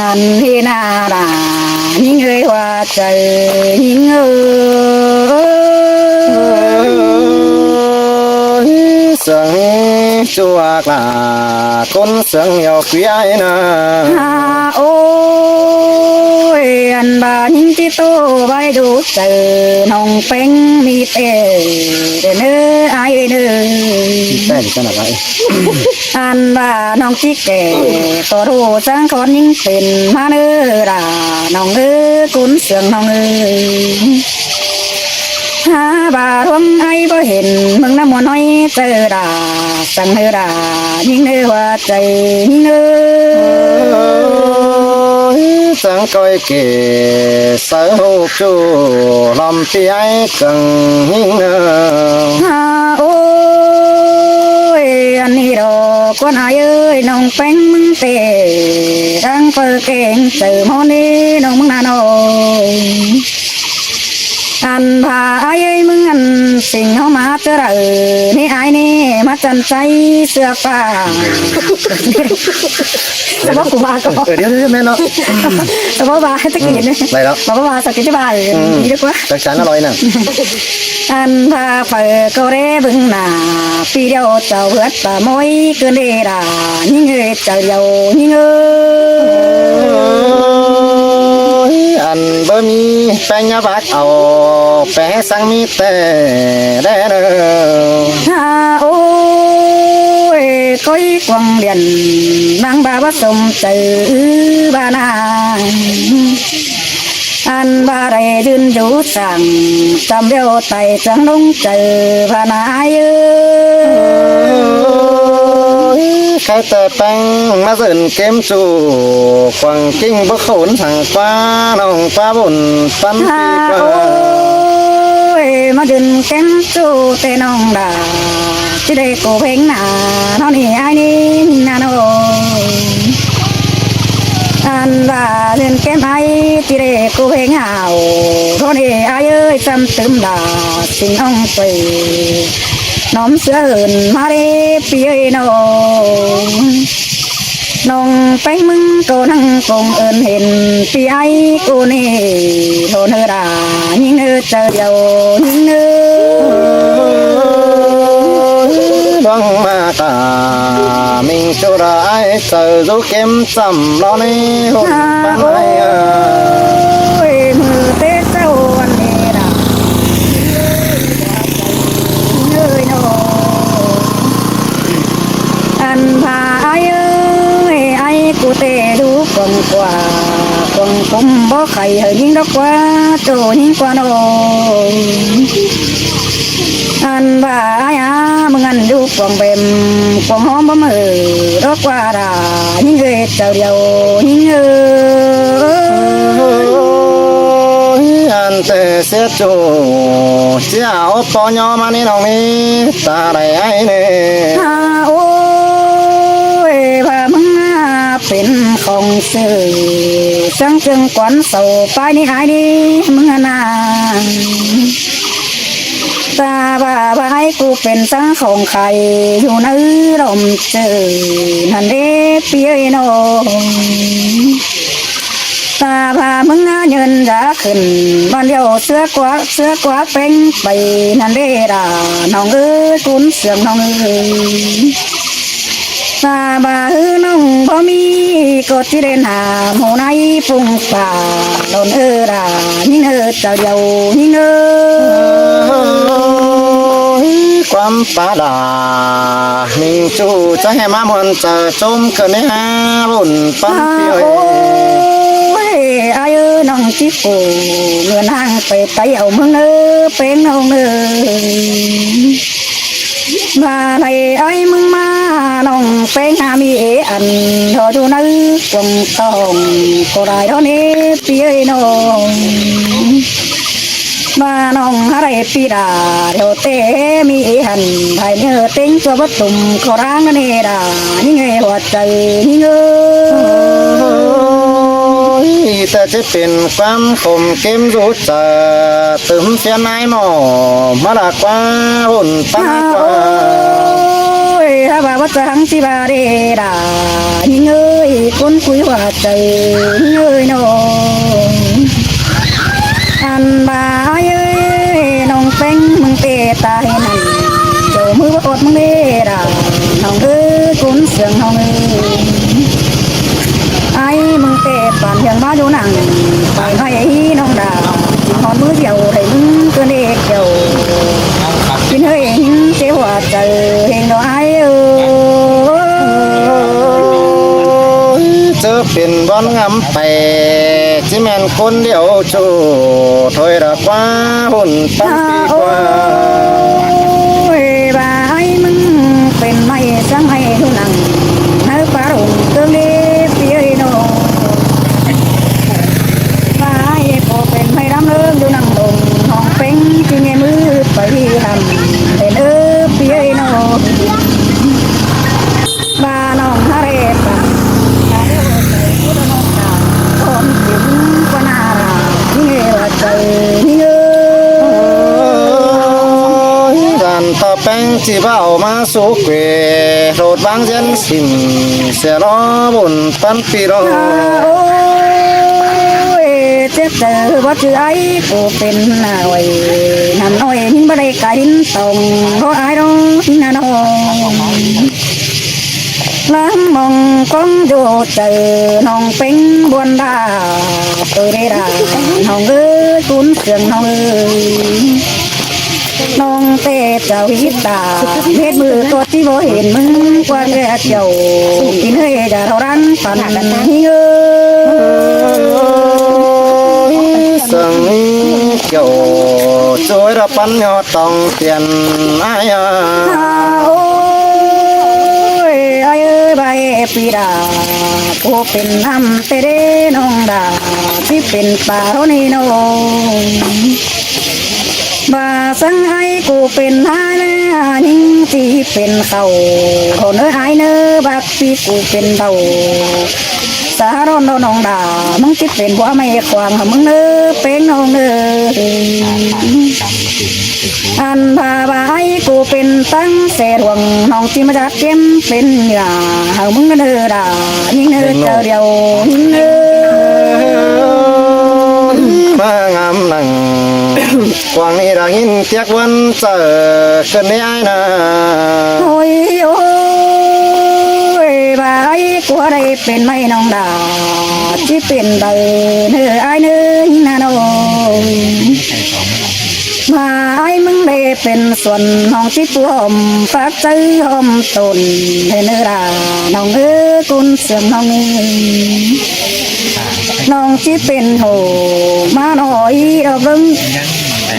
anh hi na là những người hoa trời những người sương chua là con sương nhiều quý ai nè ôi anh bà những tí tô bay đủ từ nòng bánh mi tê để nữa ai nữa tên gì là vậy anh bà nòng tí kể có đủ sáng con những tiền mà nữa là nòng ư cuốn sương nòng ư ha bà hôm ai có hiện mừng năm muốn nói chờ đà sang hư đà những nơi hoa trời những nơi sáng coi kể sở hữu chủ làm tí ai cần những ha ôi anh đi đồ con ai ơi nông bánh mừng tề đang phơi kẹn từ món đi nông mừng nà nồi anh bà ai ơi mừng anh sinh họ mà tơ ra nè ai nè mà chân say sữa pha sao bác của bà có điều mẹ nó sao bác bà tất nhiên đấy đây đó bà sao cái bà đi được quá chắc chắn nó lôi nè anh bà phải câu đấy vững nà video chào hết và mỗi cơn đi là những người chào giàu những người anh bơ mi bé nhà bác ao bé sang mi tê đê nơ ôi coi quăng điện mang bà bắt sông từ bà na anh bà đây dưng chú sang chăm đeo tay trắng đông từ bà na ai khai tờ băng mà dần kem chủ quăng kinh bốc khốn thằng qua nòng qua bồn phân phi qua ôi mà dần kem chủ tê nòng đà chứ đây cô bánh nà nó nì ai nì nà nô anh bà dần kem ai chứ đây cô bánh hào nó nì ai ơi xăm tươm đà xin ông tùy nóm sữa hơn mà đi bia nông bánh mừng cô năng cùng ơn hình bia ai cô nè thôn hơ đà những nơi chờ giàu những nơi vâng mà cả mình cho ra ai chờ giúp kem sầm lo nè hôn băng ai ôi mưa tết sâu anh nè đà nơi nô anh bà ai ơi ai cô tê đủ còn quà còn không bó khay hơi những đó quá trổ những qua nô anh bà ai mừng anh đủ còn bềm còn hóm bấm hừ đó qua đà những người chờ điều những người anh tê sẽ chủ chào to nhỏ mà đi nòng đi ta đây ai nè ôi bà mừngเป็นของสื่อสังจึงกวนเสาไปนี่หายดีมึงนาตาบ่าบ่ายกูเป็นสังของใครอยู่ในลมเจอนั่นเด้เปียโนตาบ่ามึงเงินจะขึ้นบ้านเดียวเสื้อกว่าเป็นไปนั่นเด้ด่าน้องเอ้ยคุณเสียงน้องเอ้ยตาบ่าน้องพอมีกดที่เดินหาโมไนปุ่งป่าโดนด่ายิ่งเจ้าเดียวยิ่งความป่าดามิงจูจะให้มามันจะจมกันในหาบุญปั้นเปียวai ơiน้องจิ๋วเงินห้างไปไต่เอามึงเป็นน้องมาในไอ้มึงมาน้องเป็นหามีอันทอดูนึกวงตองก็ได้เท่านี้เปียน้องมาน้องอะไรปีดาเดี๋ยวเตมีหันไทยเนื้อติ้งตัววัตถุมขอร้างนี่ดานี่ไงหัวใจนี่เงแต่จะเป็นความคมเข้มรู้จักตึมเสียนายหมอมาดากว่าหุ่นตั้งกว่า ถ้าว่าวัดสังสิบาเดดายิ่งเอ้ยคนคุยหัวใจยิ่งเอ้ยน้องอันบ่าเอ้ยน้องเป็นมึงเตะตายนั่นเจ้ามือว่าอดมึงเดดาน้องเอ้ยคนเสียงน้องเอ้ยไอ้มึงเตะปานยังมาอยู่นั่งไปให้น้องดาจิงหอนมือเดียวให้มึงตัวเด็กเดียวกินเฮ้ยเจ้าหัวใจเห็นน้อยเอ้ย เจอเป็นบอนงำไปจิแม่นคนเดียวโชถอยรักว่าหุ่นตั้งปีกว่า โอ้ยบ่ายมึงเป็นไม่สังให้ทุนังเนื้อปลาหลงเติมเล็บเปียโนบ่ายโปเป็นไม่รำเลิกดูนังลงห้องเป็นที่เงยมือไปทำเป็นเปียโนบ้าน้องฮาเรปะฮาเรปะพุทธนกตาคนถึงกว่านารานี่เงยว่าใจนี่เงย đàn ta bánh chỉ bảo mà số quê rột vang dân xin sẽ lo buồn tan phi đó โอ้ยเจ็บเจอว่าชื่อไอ้กูเป็นหน้าไว้นั่นน้อยหินบ่ได้กะหินตรงเพราะไอ้ดองหินน่ะน้องล้างมองกองดูเจอน้องเป็นบวนดาเอ้ยได้ดาน้องเอ้ยคุณเสียงน้องเอ้ยน้องเตะเจ้าหิตาเม็ดมือตัวที่บ่เห็นมึงกว่าแกเจ้ากินเฮ้ยจะเรารันปันกันนี่เอ้ย sừng kiểu chối ra bắn nhỏ tòng tiền ai à โอ้ยไอ้เอ้ยใบปีดากูเป็นน้ำเตเดน้องดาที่เป็นป่าโรนี่น้องบาสังไอ้กูเป็นหาเนื้อนิ่งที่เป็นเขาคนเนื้อไอ้เนื้อบักปีกูเป็นเต่าสารนน้องดามึงคิดเป็นบัวไม่ควางมึงเนื้อเป็นน้องเนื้ออันพาบายกูเป็นตั้งเสรวงน้องที่มาจากเก็มเป็นยาหามึงเนื้อดายิ่งเนื้อเจอเดียวยิ่งเนื้อ mà ngắm nặng quang đi đang in tiếc vẫn chờ cần đi ai nè โอ้ยโอ้ยบายกูได้เป็นไม่น้องดาที่เป็นใบเนื้อไอ้เนื้อยิ่งน่าน้องมาไอ้มึงได้เป็นส่วนน้องที่ปวมฟักใจหอมตุนให้เนื้อดาน้องเอ้ยกุนเสียงน้องเอ้ยน้องที่เป็นโหมาหน่อยเราเบิ่ง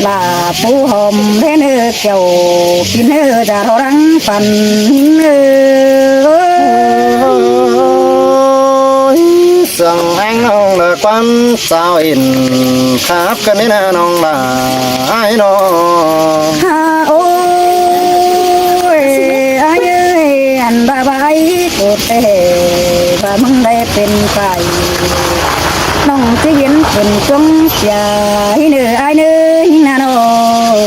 ลาปูหอมเล่นเกี่ยวกินจะเรารังฟันrằng anh ông là quan sao in khắp cái này là ông là ai nó โอ้ยไอ้เอ้ยอันบาบายกูเตะบามึงได้เป็นไปน้องจะเห็นเป็นจงใจเนื้อไอ้เนื้อน่าน้อง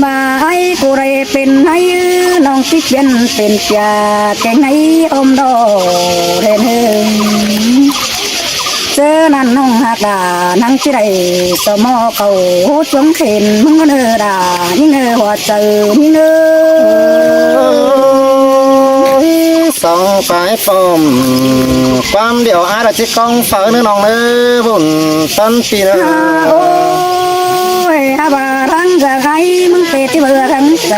มาไอ้กูได้เป็นไอ้น้องที่เป็นจ่าแกงไอ้อมดอเรนเฮเจอนั่นน้องหักดานั่งที่ไรสมอเขาจงเห็นมึงเนื้อดานี่เนื้อหัวใจนี่เนื้อ song phải phom quan điều ai là chiếc con phở nữa nòng nữa vụn tân pì nữa โอ้ยอาบารังจะไงมึงเป็ดที่เบื่อทั้งใจ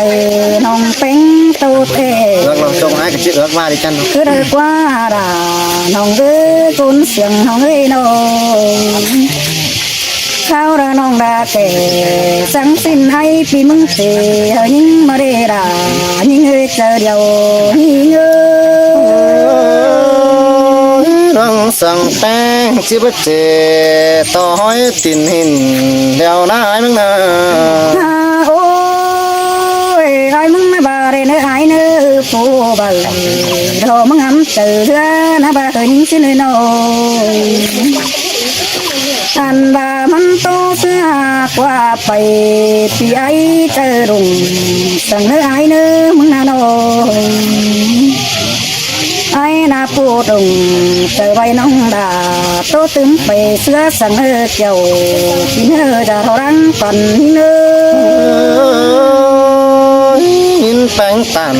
น้องเป็นตัวเตะ ước lòng trông ai cái chiếc ước va đi chăn คือได้กว่าดาน้องเอ้ยกุนเสียงน้องเอ้ยน้องข้าวระน้องดาเตะสังสินให้พี่มึงเตะยิ่งมาเรดายิ่งเอ้ยเจอเดียวยิ่งเอ้ย răng sang tang chỉ bất chế tỏ hỏi tình hình đeo nái mừng nè โอ้ยไอ้มึงไม่บาเรนไอ้เนื้อปูบาโดมึงหำเตือนะบาเอิญสิเลยน้อย อันว่ามันโตเสื้อกว่าไปปีไอเจอรุ่งสั่งเนื้อไอเนื้อมึงน่าโนไอ้นาปูดงเจอใบน้องดาโตตึมไปเสื้อสั่งเนื้อเกี่ยวกินเนื้อจะรังปันเนื้อ หินแป้งตัน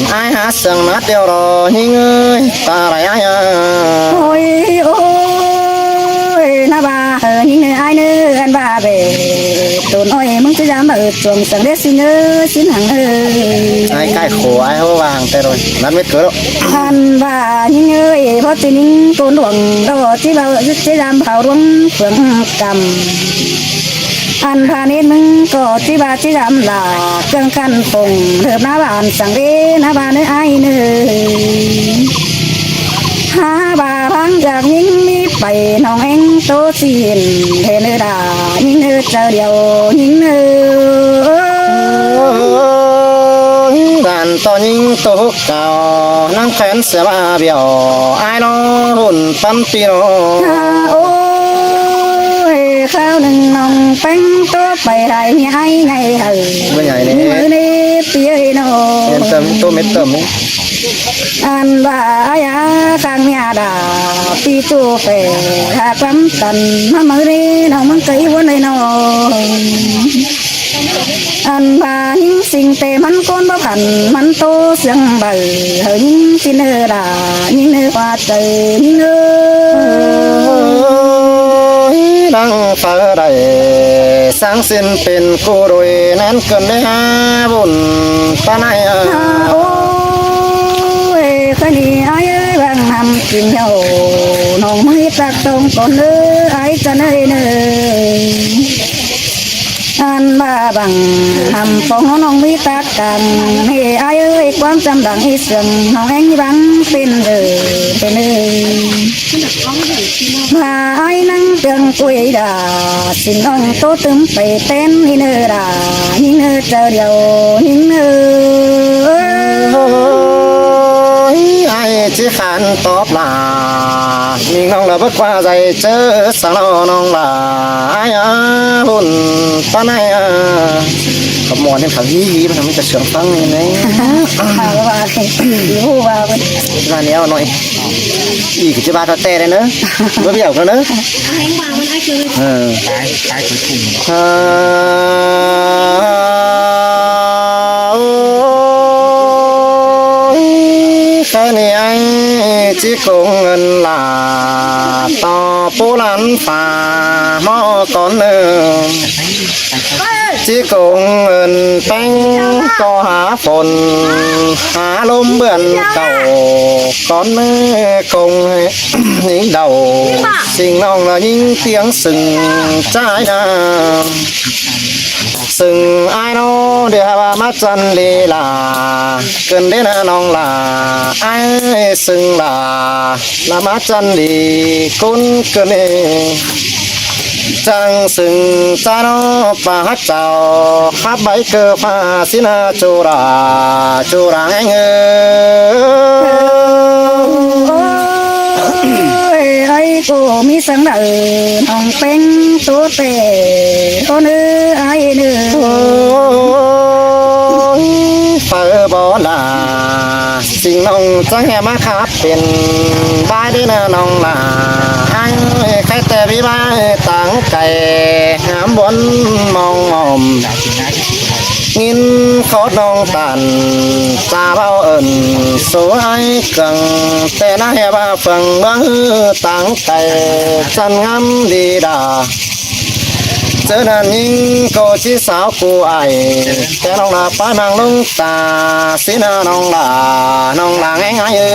ไอหาเสียงนัดเดียวรอหิงเอ้ยตาไหลไอ้ โอ้ยโอ้ยนาบาเฮยิงเนื้อไอเนื้ออันบาเบตุนอ้อยมึงจะจำจวงสั่งเด็ดสิเนื้อสินหังไอ้ใกล้ขวไอ้เขาวางแต่rồiนัดไม่เกิดหรอก อันว่ายิงเอ้ยเพราะจะยิงตัวหลวงเราที่เราจะจำเผาร่วงเฟื่องกำอันพานิดมึงก็ที่บาที่จำลาเครื่องกันปงเถิบหน้าบ้านสั่งเด้หน้าบ้านเนื้อไอเนื้อหาบาพังจากยิงมีไปน้องเอ็งโตจีนเทเนื้อดายิงเนื้อเจอเดียวยิงเนื้อ đàn to nhưng tổ cao năng khen sẽ ba biểu ai nó hồn phân pi nó โอ้ยข้าวหนึ่งน้องแป้งตัวไปได้ไงไงเออ ไม่ใหญ่ มือ นี่ นี่เปียโน เต็มตัวเม็ดเต็ม อันว่าอยาข้างเมียดาปีจูไปหาความตันมามือนี่น้องมันเคยวนเลยน้องอันว่าหิงสิ่งเตมันก้นบ่ผันมันโตเสียงใบเฮาหิงสิเนื้อดาหิงเนื้อว่าใจหิงเนื้อ đang phở đầy sáng xinเป็นกูโดยนั้นเกินได้หาบุญตาไหน โอ้ยเคยนี่ไอ้เอ้ยบางทำกินเหย้าน้องไม่ตักตรงก่อนเนื้อไอ้จะเนยเนยอันบ้าบังทำปองน้องไม่ตักกันให้ไอ้เอ้ยความจำดังให้เสื่อมน้องแองบังเป็นเป็นมาไอ้นั่งเตืองกุยดาสิน้องโตตึมไปเต้นนี่เนื้อดานี่เนื้อเจอเดียวนี่เนื้อ ai chỉ khán tốp là mình nong là bước qua dày chớ sáng lo nong là ai hồn ta này có mòn thêm thằng hí mà thằngจะเสียงฟังนี่ ว่ารู้ว่า là neo nói ý cái chứ ba ta tè đấy nữa mới biểu nữa nữa cái này anh chỉ cùng là to bố lăn phà mò con nữa chỉ cùng bánh có há phồn há lôm bươn cầu con cùng những đầu xin nong là những tiếng sừng trái na sừng ai nó để bà mắt chân đi là cần đến nong là ai sừng là mắt chân đi con cần đi chẳng sừng cha nó bà hát chào hát bấy cơ pha xin chú ra anh ơi ai cô mi sáng đợi hồng bánh tốt tệ con ơi ai nữa phở bó là xin nông chẳng hề má khát tiền bài đến nông là anh khách tè bí bài tặng cày hám bốn mong mồm nghìn khó nông tàn ta bao ẩn số ai cần tè na hề ba phần băng tặng cày chân ngắm đi đà chớ đàn những cô chỉ sao cô ai cái nong là phá nàng lung ta xin nong là nghe ngay ơi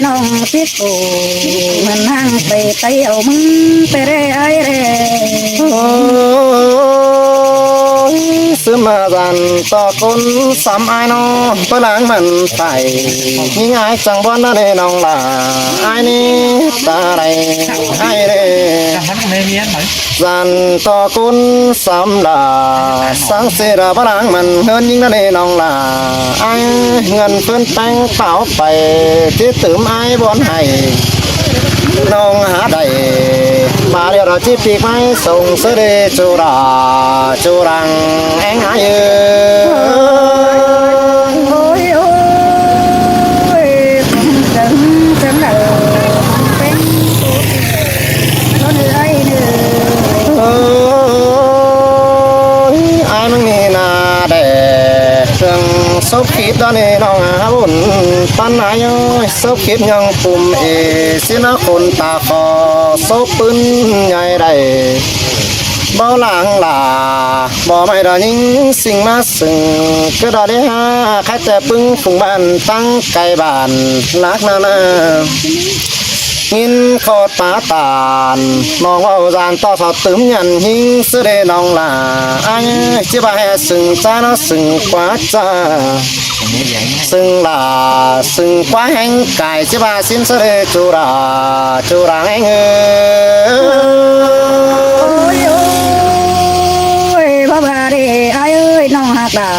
nong biết cô mình hàng tay tay áo mưng tay re ai re sớm mà giàn นต่อคนสามไอ้น้องเปลังมันไต่ยิ่งไอ้จังบ้านนั่นเองน้องล่ะไอ้นี่ตาไรไอ้เด้จันต่อคนสามล่ะสังเสระเปลังมันเฮินยิ่งนั่นเองน้องล่ะไอ้เงินเพิ่นแป้งเป่าไปที่ตื่มไอ้บอนให้น้องหาได้มาเดี๋ยวเราจีปีกไม้ส่งเสด็จจูราจูรังแองหายโอ้ยโอ้ยจังจังเลยเป็นตัวเนื้อเนื้อไอ้มึงนี่นาเด้เครื่องซบขีดตอนนี้น้องหาบุญปันไหนซบขีดยังปุ่มสินะคนตาคอซบปืนใหญ่ได้บ่หลังหลาบ่ไม่ดอยิงสิ่งมาสึงก็ดอได้หาใครแต่ปึ้งฝุ่งบ้านตั้งไกลบ้านลักนานางินขอดป่าตานมองว่าจานต่อสอดตึมยันหิงเสดน้องลาอันจิบาแห่สึงจ้าเนาะสึงกว่าจ้าสึงลาสึงกว่าแห่งไก่จิบาสินเสดจูราจูราแห่งพ่อบาเรไอ้เอ้ยน้องหักดา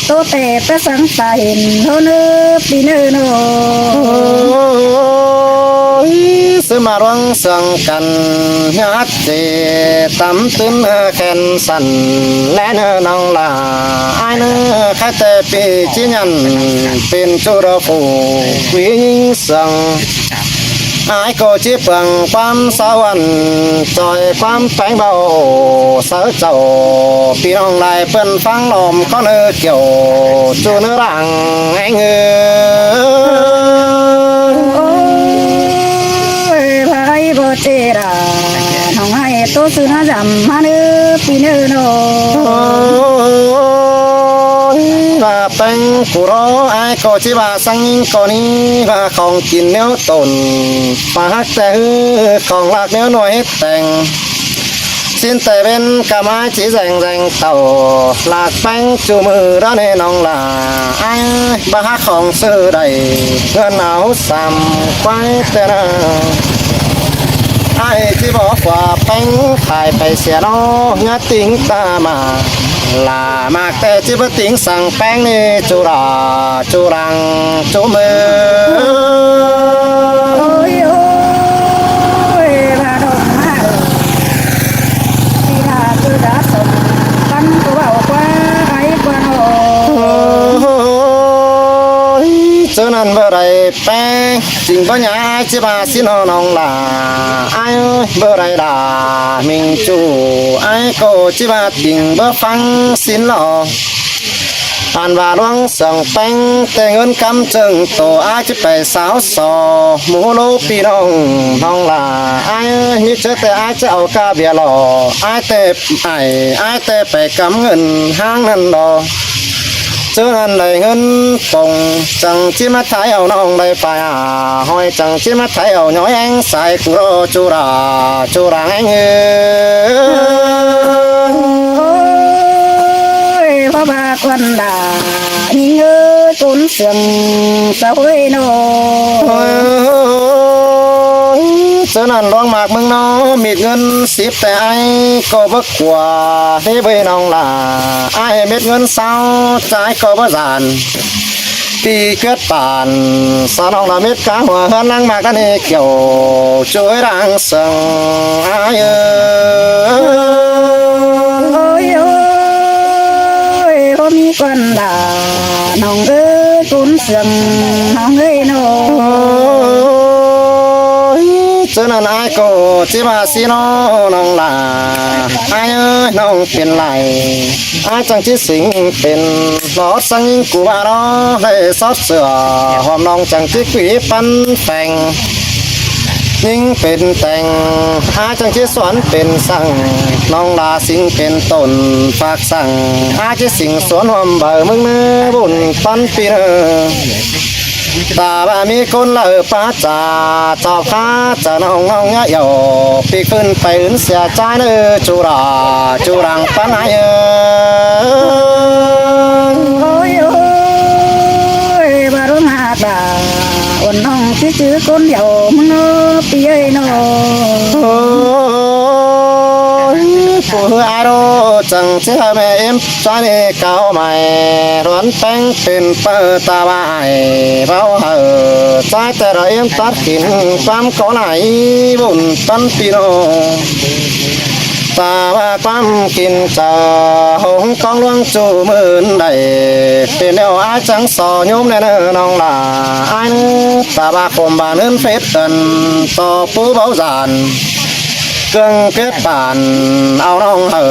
โตเตะประสังสาเห็นโนเนื้อปีเนื้อโนสมารังสังกันยัดเจตำตึนแขนสันและเนื้อน้องลาไอ้เนื้อแค่แต่ปีจิญันเป็นจุรภูวิญิงสังไอ้ก็จีเปลืองความสวรรค์จอยความแปลงเบาเสือเจ้าพี่น้องลายเปิ้นฟังลมก็เนื้อเกี่ยวจูเนื้อรังไอ้เงือเจราน้องให้โตซื้อหน้าจำมาเนื้อปีเนื้อโนว่าเป็นกุโรไอ้ก็จีว่าสังยิงก็นี้ว่าของกินเนื้อตนปากแต่ของหลักเนื้อหน่วยแต่งสิ้นแต่เป็นกะมาจีแจงเต่าหลักแป้งจูมือร้านในน้องลาไอ้บ้าของซื้อได้เงินเอาซ้ำไว้แต่ละไอ้ที่บอกว่าแป้งขายไปเสียน้องงัดติ้งตามาลามากแต่ที่บ่ติ้งสั่งแป้งนี่จูราจูรังจูมือโอ้ยโอ้ยพาดอกมาที่ลาคือดาสมกันก็ว่ากว่าไอ้กว่าโนเจ้านั้นบ่ได้แป้งจริงบ่หยาจิบาสิน้องลาไอ้บ่ได้ลามิงจูไอ้ก็จิบาติงบ่ฟังสินหลออ่านว่าหลวงส่งแป้งแต่เงินกำจึงโตอาจจะไปสาวสอหมูโลปีน้องลาไอ้มีเจอแต่อาจจะเอากาเบียหล่อไอ้แต่ไปกำเงินห้างนั่นดอเจอนั้นได้เงินปงจังจิมาไทยเอาน้องได้ไปหอยจังจิมาไทยเอาน้อยแองใส่กุโรจูราจูรังแองพ่อบาควันดาหิงเอ้ยตุนเสียงสาวโนเจ้านั้นร้องมากเมืองน้อมีเงิน10แต่ไอ้ก็บ่กว่าให้ไปน้องลาไอ้เม็ดเงินเศร้าใจก็บ่จานปีเกิดป่านสาวน้องละเม็ดกาหัวเฮือนนั่งมากนั่นเองเกี่ยวช่วยรังสังไอ้พ่อมีควันดาน้องเอ้ยตุนเสียงน้องเอ้ยโนเจ้านั้นไอ้ก็จิบาสิน้องลาไอ้น้องเป็นไรไอ้จังจิสิงเป็นหลอดสังกูว่าน้อให้ซอดเสือหอมน้องจังจิกุยปันแฝงยิ่งเป็นแต่งอาจังจิสวนเป็นสั่งน้องลาสิงเป็นต้นฝากสั่งอาจิสิงสวนหอมเบอร์มึงเนื้อบุญปันปีเนอ ตาบ้ามีคนละป้าจ่าจอบข้าจะน้องเงี้ยอยู่ปีขึ้นไปอื่นเสียใจเนื้อจูรังปันไหนโอ้ยโอ้ยบารุงหาตาวันน้องชื่อคนเดียวมึงเนาะปีเอ้ยเนาะผู้อาโรจังเชื่อแม่เอ็มใจเก่าใหม่ร้อนแป้งเป็นเปิดตาบายเบาเหอใจแต่เราเอ็มตัดกินความเก่าไหนบุญปันปีโนตาว่าความกินเจอหงกองลวงจูมื่นใดเป็นเดียวอาจังสอโยมแน่เนอน้องลาไอ้ตาว่าคมบานเอินเฟสกันต่อปูเบาจานเกิงเกิดป่านเอาน้องเหอ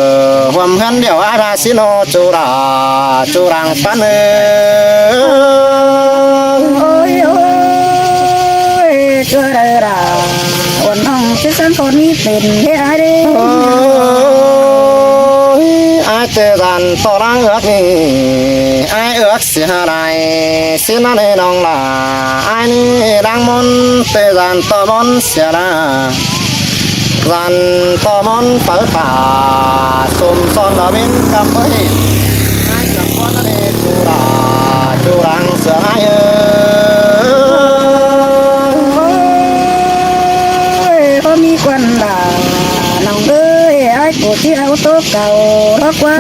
ความเห็นเดียวอาราสิโนจูรังปันโอ้ยโอ้ยเกิดอะไรวันน้องชื่อสันคนนี้เป็นเฮ้ยเด้ไอเตจันต่อรังเอือกนี่ไอเอือกเสียไรเสียนั่นน้องล่ะไอนี่รังมนเตจันต่อมนเสียละรันต่อมนเปิดป่าสมซอนดาวินกำเบยไอจับวันนี้จูรังเสียไอก็มีควันด่าน้องเอ้ยไอ้กูที่เอาโต๊ะเก่ารักว่า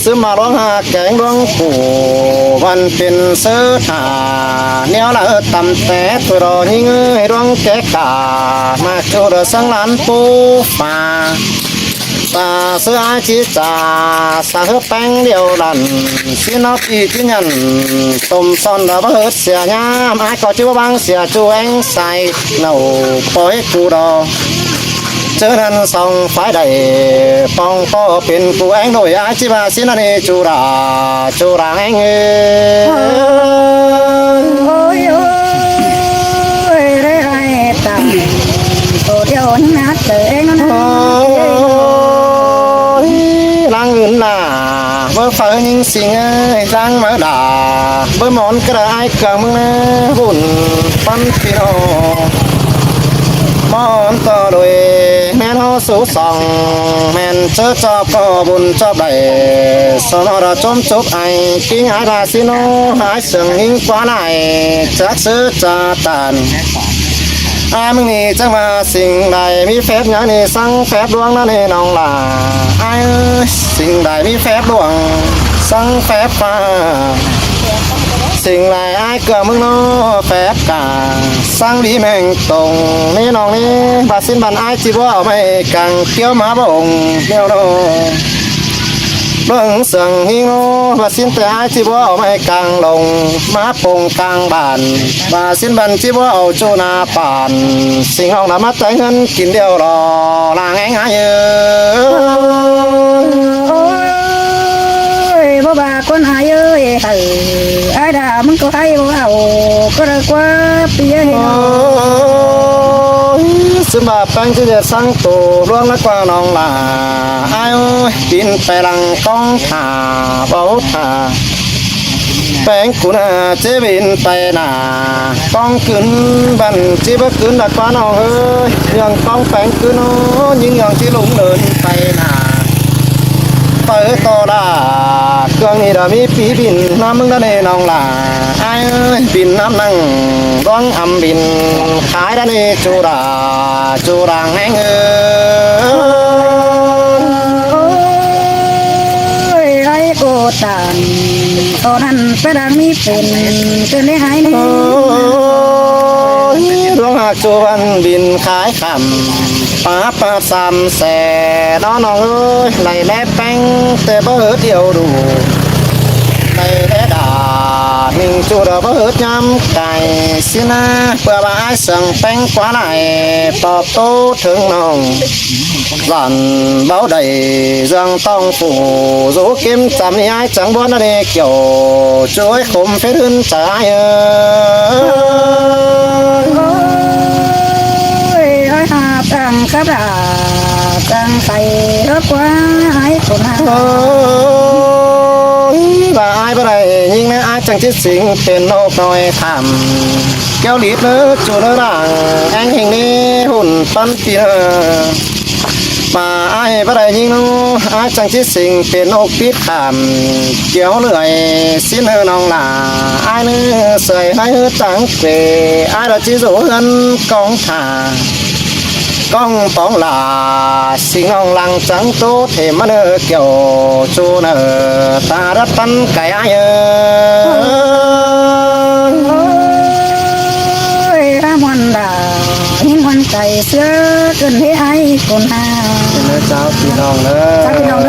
ซื้อมาร้องหาแกงร้องปู่วันเป็นเสื้อหาเนี้ยละตำแต่ตัวรอหิ้งร้องแกกามาโจดสังหลานปูป่าตาเสื้อจีจ่าสาแป้งเดียวดันสีนอปีจีนันต้มซอนระเบิดเสียงามไอ้ก็จิ้วบางเสียจูเองใส่เน่าปล่อยกูรอเจอนั้นส่องไฟได้ปองปอเป็นกูเองโดยอาชีพสินันจูราเองโอ้ยโอ้ยเร่ไรตาตัวเดียวนัดเตะเองนะลังเงินน่ะเมื่อฟ้ายิงสิงลังมาด่าเมื่อหมอนกระไอกลางมึงนะบุญปันปีโนมอนต่อโดยแม่นเขาสู้สองแม่นเจอจอบก็บุญจอบได้สนอระจมจบไอกิ้งหายบาสิโนหายเสียงหิงกว่าไหนจักซื้อจาตันมึงนี่จังมาสิ่งใดมีแฟบอย่างนี้สั่งแฟบดวงนั่นนี่น้องล่ะสิ่งใดมีแฟบดวงสั่งแฟบฟ้าสิ่งไรไอ้เกิดมึงโนแฟบกาสั่งดีแม่งตรงนี่น้องนี่บาสินบันไอ้จีบว่าไม่กังเกี้ยวมาบ่งเดียวโนเบิ่งเสียงหิงโนบาสินแต่ไอ้จีบว่าไม่กังลงมาปงกลางบ้านบาสินบันจีบว่าเอาโจนาป่านสิ่งห้องน้ำมาแต่เงินกินเดียวรอลางง่ายบ่บาคนหายเอ้ยไอ้ด่ามึงก็ให้บ่เอาก็เลยกว่าปีเนาะสมบัติแป้งที่จะสั่งตัวร่วงและกว่าน้องล่ะไอ้บินไปลังกองถ่าเบาถ่าแป้งกูน่ะเจบินไปหน้ากองขึ้นบันจีบขึ้นดักกว่าน้องเอ้ยยังกองแป้งขึ้นยิ่งยังที่หลงเดินไปหน้าเปิดต่อละเครื่องนี้เรามีปีบินน้ำมึงได้น้องล่ะไอ้บินน้ำนั่งร้องอำบินขายได้จูรังแห้งไอ้โกตันตอนนั้นไปดังนี้เป็นจนได้หายเนี่ยร้องหักจูวันบินขายคำป้าซ้ำแส่น้องเอ้ยไหลแลแป้งแต่บ่เดียวดูไหลแลด่านิ่งจูดบ่ยำไก่สินะเพื่อบ่ายสั่งแป้งกว่าไหนตอบโต้ถึงน้องสั่นเบาใดยังต้องฝูรู้กิมจำนี่ไอ้จังบ่นั่นเองเกี่ยวช่วยข่มเพชรใจตั้งกระดาษตั้งใส่รถว่าให้คนหาบ่ายบ่ได้ยิงนะไอ้ จังที่สิงเป็นนกน้อยคำแก้วลีบเนื้อจูเนื้อด่างแองแห่งนี้หุ่นปั้นปีเนอมาไอ้บ่ได้ยิงนู้อาจังที่สิงเป็นนกปิดคำเกี่ยวเลื่อยสิ้นเนื้อน้องหลาไอ้เนื้อใส่ให้จังเกไอ้เราจีโซเงินกองถ่ากองปองลาสิงองลังจังโตเทมันเกี่ยวจูเนอตาดัดปันไก่เอ โอ้ยรามันดาหิ้งมันไก่เสือขึ้นให้ไอ้คนหา เป็นเจ้าพี่น้องเลย จ้าพี่น้องเล